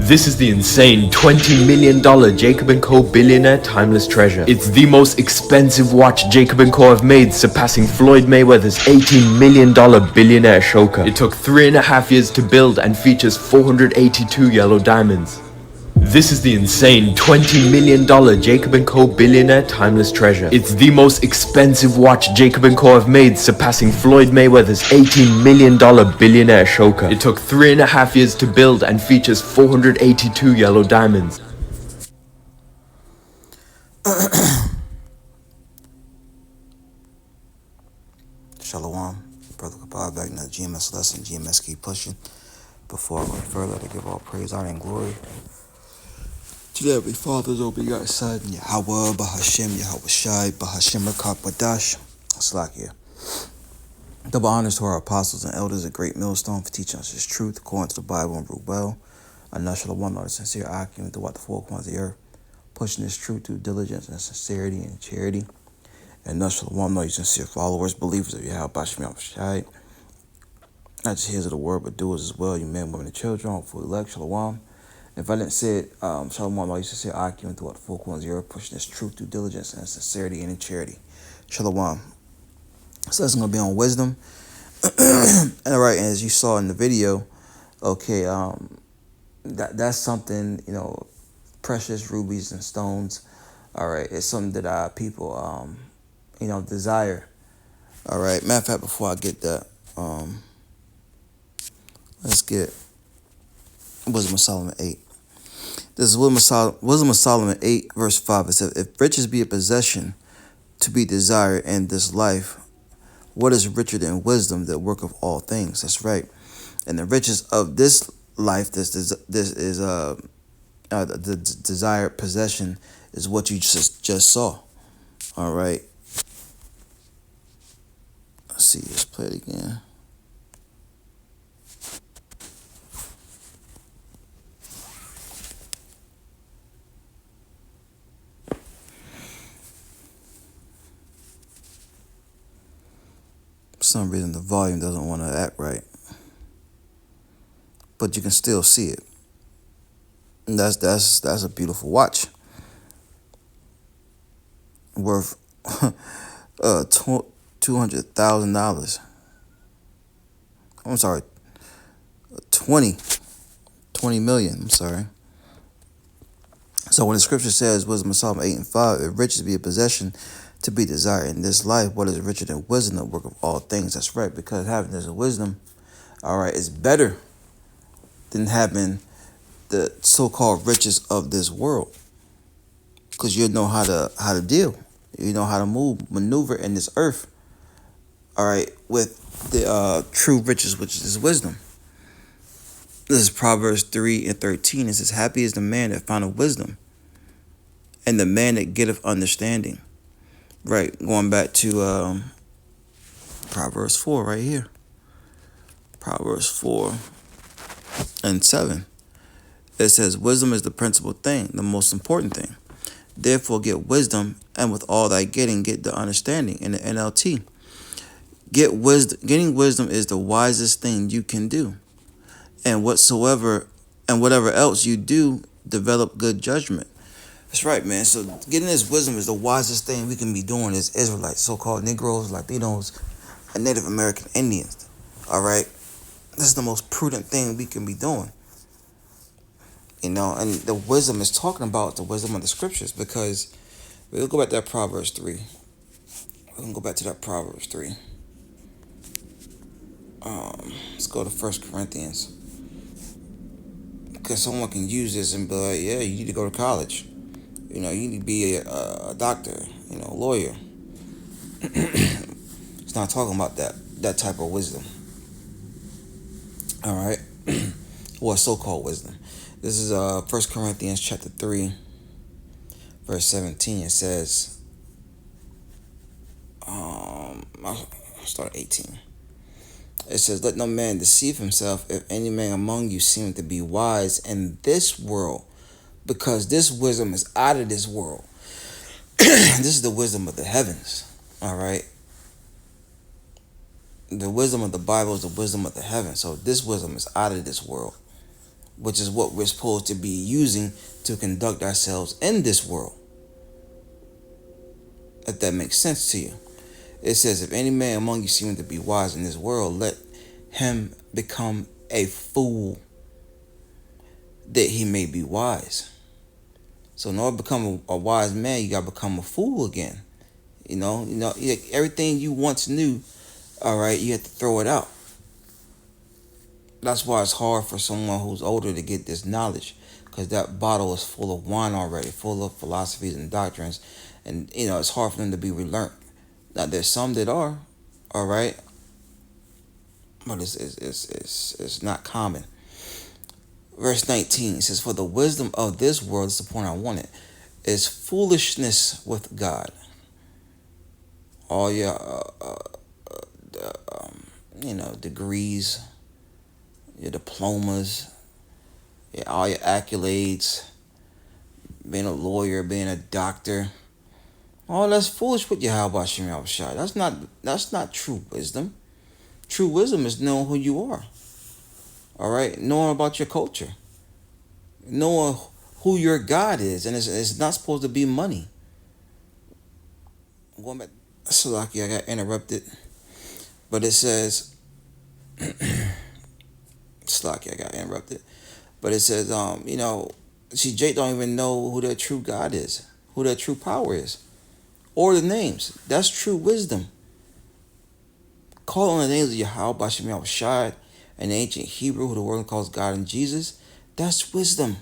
This is the insane $20 million Jacob & Co. Billionaire Timeless Treasure. It's the most expensive watch Jacob & Co. have made, surpassing Floyd Mayweather's $18 million billionaire choker. It took 3.5 years to build and features 482 yellow diamonds. This is the insane $20 million Jacob & Co. Billionaire Timeless Treasure. It's the most expensive watch Jacob & Co. have made, surpassing Floyd Mayweather's $18 million billionaire choker. It took 3.5 years to build and features 482 yellow diamonds. Shalom, brother Kabab, back in the GMS lesson. GMS keep pushing. Before I go further, to give all praise, honor, and glory to the Heavenly Father's only begotten Son, Yahweh, Bahashem, Yahweh Shai, Bahashem, Rakak, Badash, Slakia. Double honors to our apostles and elders, a great millstone for teaching us His truth, according to the Bible and rule well. And Shalom, the sincere argument throughout the four corners of the earth, pushing this truth through diligence and sincerity and charity. And Shalom, you sincere followers, believers of Yahweh, Bahashem, Yahweh Shai. Not just hearers of the word, but doers as well. You men, women, and children, all full elect. Shalom. If I didn't say it, Shalom, all you sincere argument throughout the four corners of the earth, pushing this truth through diligence and sincerity and in charity. Shalom. So that's going to be on wisdom. And all right, and as you saw in the video, okay, that's something, precious rubies and stones. All right, it's something that people, desire. All right, matter of fact, before I get that, let's get Wisdom of Solomon 8. This is Wisdom of Solomon 8, verse 5. It says, if riches be a possession to be desired in this life, what is richer than wisdom, the work of all things? That's right. And the riches of this life, this is the desired possession, is what you just saw. All right. Let's see. Let's play it again. For some reason, the volume doesn't want to act right, but you can still see it. And that's a beautiful watch, worth $200,000. I'm sorry, 20 million. I'm sorry. So when the scripture says, Wisdom of Solomon 8 and 5, if riches be a possession to be desired in this life, what is richer than wisdom, the work of all things? That's right, because having this wisdom, all right, is better than having the so-called riches of this world, because you know how to deal, you know how to maneuver in this earth, all right, with the true riches, which is wisdom. This is Proverbs 3 and 13. It says, happy is the man that findeth wisdom, and the man that getteth understanding. Right, going back to Proverbs 4 right here. Proverbs 4 and 7. It says, wisdom is the principal thing, the most important thing. Therefore get wisdom, and with all thy getting, get the understanding. In the NLT, getting wisdom is the wisest thing you can do. And whatever else you do, develop good judgment. That's right, man. So getting this wisdom is the wisest thing we can be doing as Israelites, so-called Negroes, Latinos, and Native American Indians. All right? This is the most prudent thing we can be doing. And the wisdom is talking about the wisdom of the scriptures, because we'll go back to that Proverbs 3. We're going to go back to that Proverbs 3. Let's go to 1 Corinthians. Because someone can use this and be like, yeah, you need to go to college. You need to be a doctor, lawyer. It's not talking about that type of wisdom. All right? Or so-called wisdom. This is 1 Corinthians chapter 3, verse 17. It says, I'll start at 18. It says, let no man deceive himself. If any man among you seem to be wise in this world, because this wisdom is out of this world. This is the wisdom of the heavens. All right. The wisdom of the Bible is the wisdom of the heavens. So this wisdom is out of this world. which is what we're supposed to be using to conduct ourselves in this world. If that makes sense to you. It says, if any man among you seeming to be wise in this world, let him become a fool that he may be wise. So in order to become a wise man, you got to become a fool again. Everything you once knew, all right, you have to throw it out. That's why it's hard for someone who's older to get this knowledge, because that bottle is full of wine already, full of philosophies and doctrines, and it's hard for them to be relearned. Now there's some that are, all right, but it's not common. Verse 19 says, "For the wisdom of this world," is the point I wanted, "is foolishness with God." All your degrees, your diplomas, all your accolades, being a lawyer, being a doctor, all that's foolish with Yahweh Shem Yahushua. That's not true wisdom. True wisdom is knowing who you are. All right, knowing about your culture, knowing who your God is, and it's not supposed to be money. Going back, Salaki, I got interrupted, but it says, Salaki, I got interrupted, but it says, see, Jake don't even know who their true God is, who their true power is, or the names. That's true wisdom. Call on the names of Yahweh Bashem Yahushai, an ancient Hebrew who the world calls God and Jesus. That's wisdom.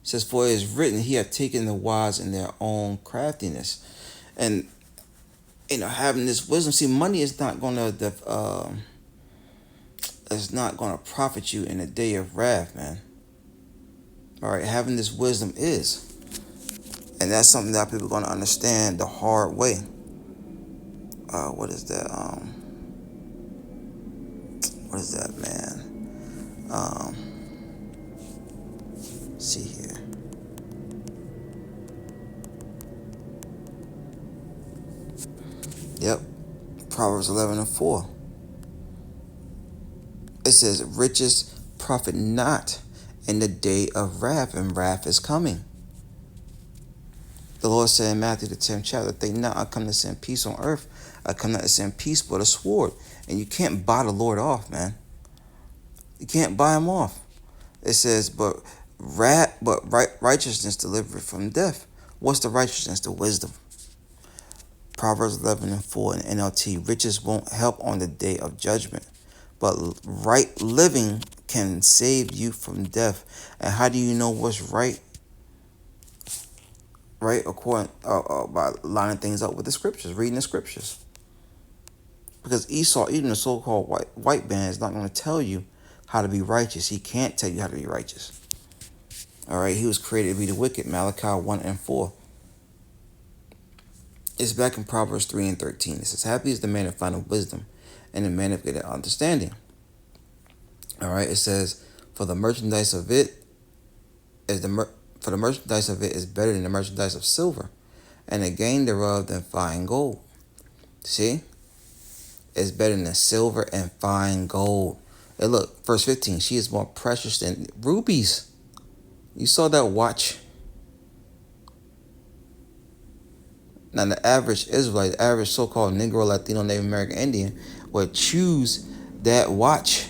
It says, for it is written, he hath taken the wise in their own craftiness. And, having this wisdom, see, money is not going to, profit you in a day of wrath, man. All right, having this wisdom is. And that's something that people are going to understand the hard way. What is that? What is that, man? See here. Yep. Proverbs 11:4. It says, riches profit not in the day of wrath, and wrath is coming. The Lord said in Matthew the 10th chapter, think not I come to send peace on earth. I come not to send peace but a sword. And you can't buy the Lord off, man. You can't buy him off. It says, but righteousness delivered from death. What's the righteousness? The wisdom. Proverbs 11:4 in NLT. Riches won't help on the day of judgment, but right living can save you from death. And how do you know what's right? Right, according by lining things up with the scriptures, reading the scriptures. Because Esau, even the so-called white man, is not going to tell you how to be righteous. He can't tell you how to be righteous. All right, he was created to be the wicked. Malachi 1:4. It's back in Proverbs 3:13. It says, happy is the man that findeth wisdom, and the man that getteth understanding. All right, it says, for the merchandise of it is better than the merchandise of silver, and the gain thereof than fine gold. See? It's better than silver and fine gold. And look, verse 15, she is more precious than rubies. You saw that watch? Now, the average Israelite, the average so-called Negro, Latino, Native American Indian would choose that watch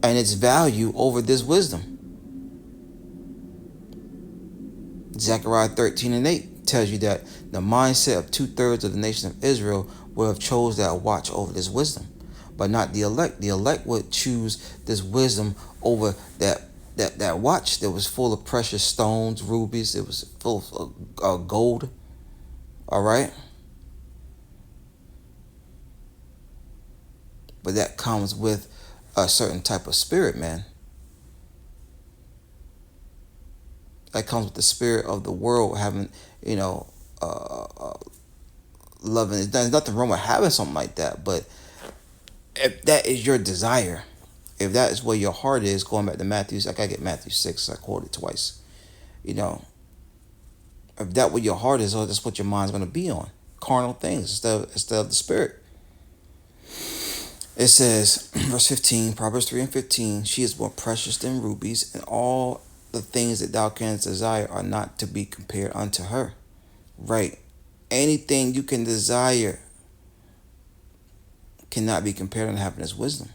and its value over this wisdom. Zechariah 13:8 tells you that the mindset of 2/3 of the nation of Israel would have chose that watch over this wisdom, but not the elect. The elect would choose this wisdom over that watch that was full of precious stones, rubies. It was full of gold. All right. But that comes with a certain type of spirit, man. That comes with the spirit of the world having, loving. There's nothing wrong with having something like that. But if that is your desire, if that is where your heart is, going back to Matthew, I gotta get Matthew 6. I quoted twice. If that what your heart is, that's what your mind's gonna be on. Carnal things instead of the spirit. It says, verse 15, Proverbs 3 and 15, she is more precious than rubies, and all the things that thou canst desire are not to be compared unto her. Right. Anything you can desire cannot be compared unto happiness, wisdom.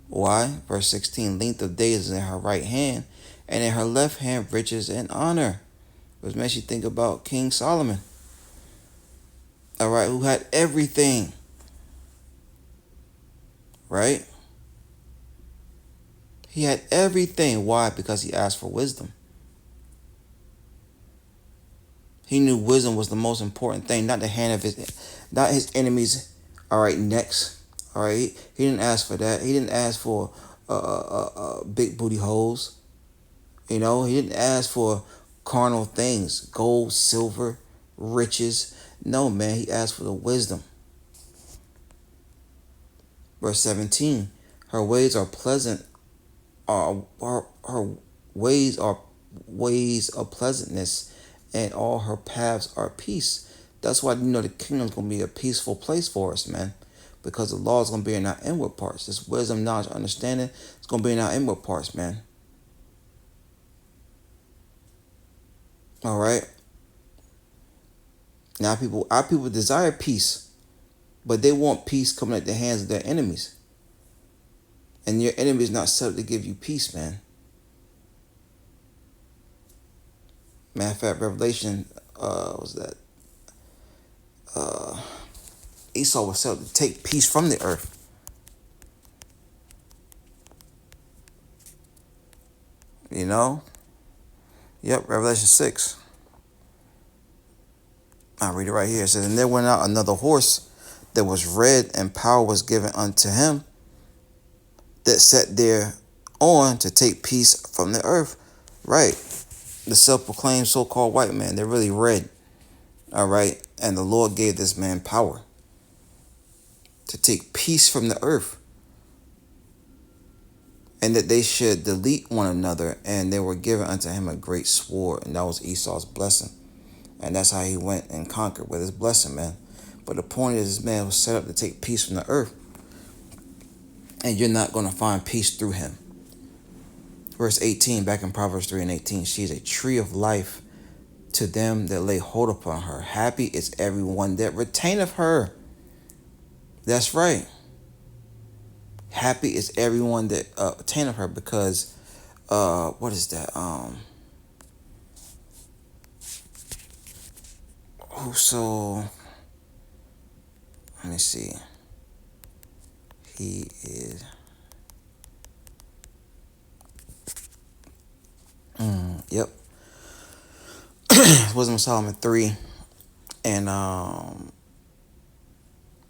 Why? Verse 16, length of days is in her right hand, and in her left hand riches and honor. Which makes you think about King Solomon. All right, who had everything. Right? He had everything. Why? Because he asked for wisdom. He knew wisdom was the most important thing, not the hand of not his enemies. All right, necks. All right, he didn't ask for that. He didn't ask for big booty holes. You know, he didn't ask for carnal things, gold, silver, riches. No, man, he asked for the wisdom. Verse 17, her ways are pleasant. Her ways are ways of pleasantness, and all her paths are peace. That's why the kingdom's gonna be a peaceful place for us, man. Because the law is gonna be in our inward parts. This wisdom, knowledge, understanding is gonna be in our inward parts, man. All right. Now, our people desire peace, but they want peace coming at the hands of their enemies. And your enemy is not set up to give you peace, man. Matter of fact, Revelation, was that? Esau was set up to take peace from the earth. You know? Yep, Revelation 6. I'll read it right here. It says, and there went out another horse that was red, and power was given unto him that sat there on to take peace from the earth. Right. The self-proclaimed so-called white man, they're really red. All right. And the Lord gave this man power to take peace from the earth. And that they should delete one another. And they were given unto him a great sword. And that was Esau's blessing. And that's how he went and conquered with his blessing, man. But the point is, this man was set up to take peace from the earth. And you're not going to find peace through him. Verse 18, back in Proverbs 3 and 18, she is a tree of life to them that lay hold upon her. Happy is everyone that retaineth her. That's right. Happy is everyone that attaineth her, because what is that? Whoso, let me see. He is yep. Wisdom of Solomon 3 and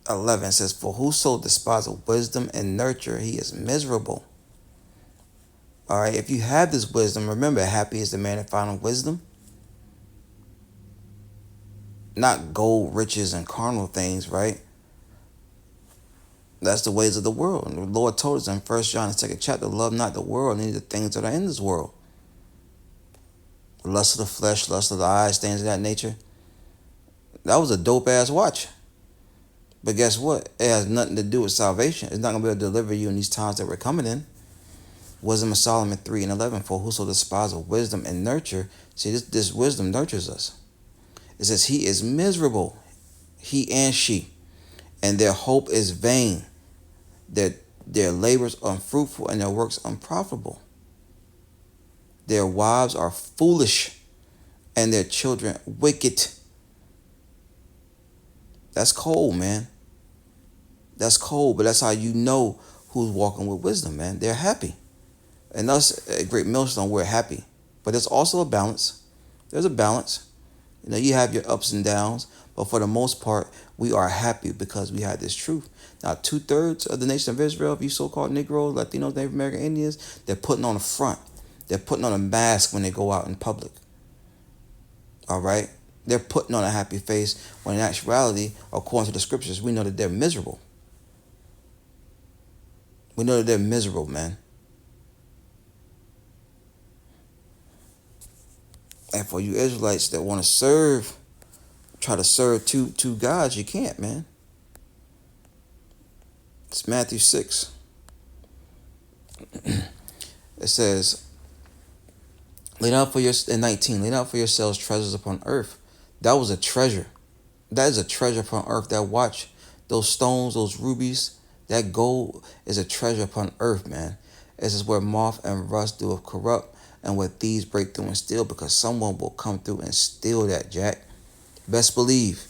11 says, for whoso despiseth wisdom and nurture, he is miserable. All right, if you have this wisdom, remember, happy is the man that found wisdom. Not gold, riches, and carnal things, right? That's the ways of the world. And the Lord told us in 1 John, the 2nd chapter, love not the world, neither the things that are in this world. Lust of the flesh, lust of the eyes, things of that nature. That was a dope-ass watch. But guess what? It has nothing to do with salvation. It's not going to be able to deliver you in these times that we're coming in. Wisdom of Solomon 3 and 11. For whoso despiseth wisdom and nurture. See, this wisdom nurtures us. It says, he is miserable, he and she, and their hope is vain. Their labors unfruitful, and their works unprofitable. Their wives are foolish, and their children wicked. That's cold, man. That's cold, but that's how you know who's walking with wisdom, man. They're happy. And us at Great Millstone, we're happy. But there's also a balance. There's a balance. You know, you have your ups and downs, but for the most part, we are happy because we have this truth. Now, 2/3 of the nation of Israel, if you so-called Negroes, Latinos, Native American Indians, they're putting on a front. They're putting on a mask when they go out in public. All right? They're putting on a happy face when in actuality, according to the scriptures, we know that they're miserable. We know that they're miserable, man. And for you Israelites that want to try to serve two gods, you can't, man. It's Matthew 6. It says, lay down for your in 19, lay down for yourselves treasures upon earth. That was a treasure. That is a treasure upon earth. That watch, those stones, those rubies, that gold is a treasure upon earth, man. This is where moth and rust do corrupt, and where thieves break through and steal, because someone will come through and steal that, Jack. Best believe.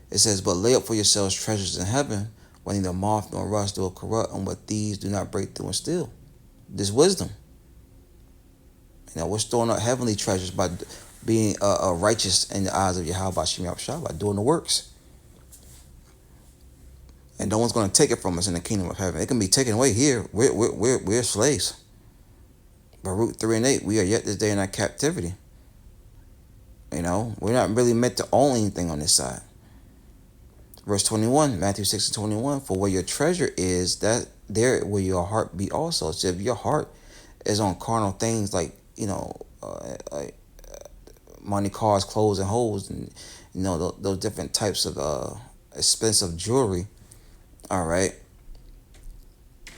It says, but lay up for yourselves treasures in heaven, where neither moth nor rust do corrupt, and where thieves do not break through and steal. This wisdom. You know, we're storing up heavenly treasures by being righteous in the eyes of Yahweh Shem Yahushua, by doing the works. And no one's going to take it from us in the kingdom of heaven. It can be taken away here. We're slaves. Baruch 3 and 8, we are yet this day in our captivity. You know, we're not really meant to own anything on this side. Verse 21, Matthew 6 and 21, for where your treasure is, that there will your heart be also. So if your heart is on carnal things like, you know, money, cars, clothes, and hoes, and, you know, those different types of expensive jewelry, all right,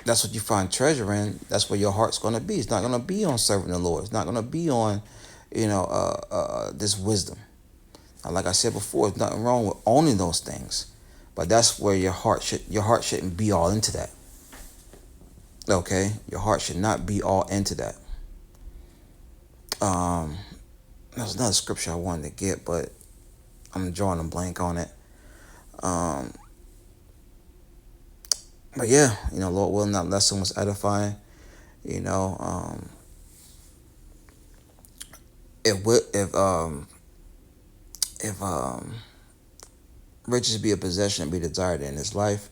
that's what you find treasure in. That's where your heart's going to be. It's not going to be on serving the Lord. It's not going to be on, you know, this wisdom. Now, like I said before, there's nothing wrong with owning those things, but that's where your heart shouldn't be all into that. Okay, your heart should not be all into that. There's another scripture I wanted to get, but I'm drawing a blank on it. But yeah, you know, Lord willing, that lesson was edifying. You know, if riches be a possession and be desired in his life,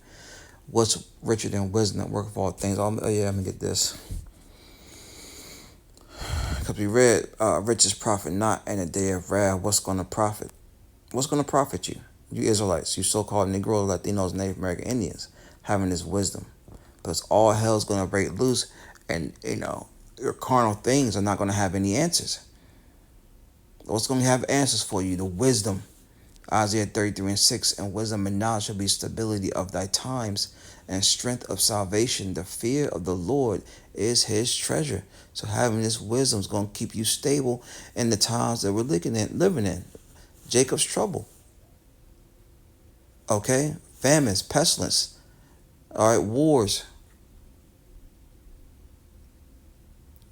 what's richer than wisdom and work of all things? Oh yeah, let me get this. Because we read, riches profit not in the day of wrath. What's going to profit? What's going to profit you? You Israelites, you so-called Negroes, Latinos, Native American Indians, having this wisdom. Because all hell's going to break loose, and, you know, your carnal things are not going to have any answers. What's going to have answers for you? The wisdom. Isaiah 33 and 6, and wisdom and knowledge shall be stability of thy times, and strength of salvation. The fear of the Lord is his treasure. So having this wisdom is going to keep you stable in the times that we're living in. Jacob's trouble. Okay? Famines, pestilence. All right, wars.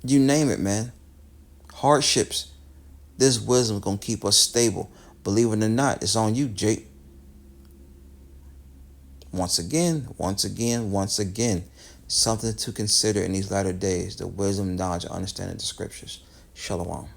You name it, man. Hardships. This wisdom is going to keep us stable. Believe it or not, it's on you, Jake. Once again, something to consider in these latter days, the wisdom, knowledge, and understanding of the scriptures. Shalom.